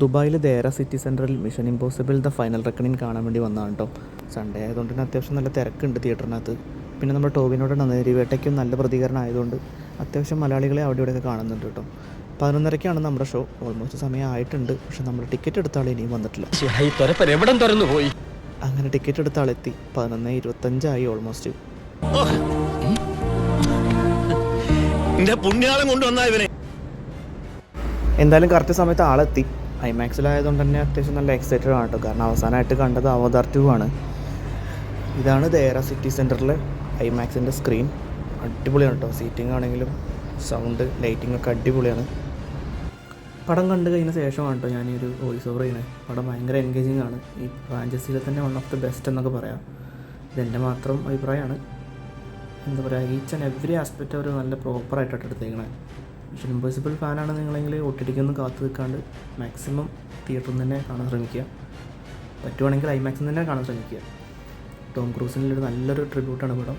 ദുബായിൽ Deira city സെൻറ്ററിൽ mission impossible the final reckoning കാണാൻ വേണ്ടി വന്നതാണ് കേട്ടോ. സൺഡേ ആയതുകൊണ്ട് തന്നെ അത്യാവശ്യം നല്ല തിരക്കുണ്ട് തിയേറ്ററിനകത്ത്. പിന്നെ നമ്മുടെ ടോവിനോട് നരിവേട്ടയ്ക്കും നല്ല പ്രതികരണം ആയതുകൊണ്ട് അത്യാവശ്യം മലയാളികളെ അവിടെ ഇവിടെയൊക്കെ കാണുന്നുണ്ട് കേട്ടോ. 11:30-ക്കാണ് നമ്മുടെ ഷോ. ഓൾമോസ്റ്റ് സമയം ആയിട്ടുണ്ട്. പക്ഷെ നമ്മൾ ടിക്കറ്റ് എടുത്ത ആൾ ഇനിയും വന്നിട്ടില്ല. അങ്ങനെ ടിക്കറ്റ് എടുത്ത ആളെത്തി. 11:25 ഓൾമോസ്റ്റ്. എന്തായാലും കറക്റ്റ് സമയത്ത് ആളെത്തി. ഐമാക്സിലായതുകൊണ്ട് തന്നെ അത്യാവശ്യം നല്ല എക്സൈറ്റഡ് ആണ് കേട്ടോ. കാരണം അവസാനമായിട്ട് കണ്ടത് അവതാർ 2 ആണ്. ഇതാണ് ദേറ സിറ്റി സെൻറ്ററിലെ ഐമാക്സിൻ്റെ സ്ക്രീൻ. അടിപൊളിയാണ് കേട്ടോ. സീറ്റിംഗ് ആണെങ്കിലും സൗണ്ട് ലൈറ്റിംഗ് ഒക്കെ അടിപൊളിയാണ്. പടം കണ്ടു കഴിഞ്ഞ ശേഷമാണ് കേട്ടോ ഞാൻ ഈ ഒരു വോയിസ് ഓവർ ചെയ്യുന്നത്. പടം ഭയങ്കര എൻഗേജിങ് ആണ്. ഈ ഫ്രാഞ്ചൈസിയിലെ തന്നെ വൺ ഓഫ് ദി ബെസ്റ്റ് എന്നൊക്കെ പറയാം. ഇതെൻ്റെ മാത്രം അഭിപ്രായമാണ്. എന്താ പറയുക, ഈച്ച് ആൻഡ് എവറി ആസ്പെക്റ്റ് അവർ നല്ല പ്രോപ്പറായിട്ടാണ് എടുത്തേക്കണേ. മിഷൻ ഇമ്പോസിബിൾ ഫാനാണ് നിങ്ങളെങ്കിൽ OTTക്കൊന്നും കാത്തു നിൽക്കാണ്ട് മാക്സിമം തിയേറ്ററിൽ നിന്ന് തന്നെ കാണാൻ ശ്രമിക്കുക. പറ്റുവാണെങ്കിൽ ഐമാക്സിൽ തന്നെ കാണാൻ ശ്രമിക്കുക. ടോം ക്രൂസിൻ്റെ നല്ലൊരു ട്രിബ്യൂട്ടാണ് പടം.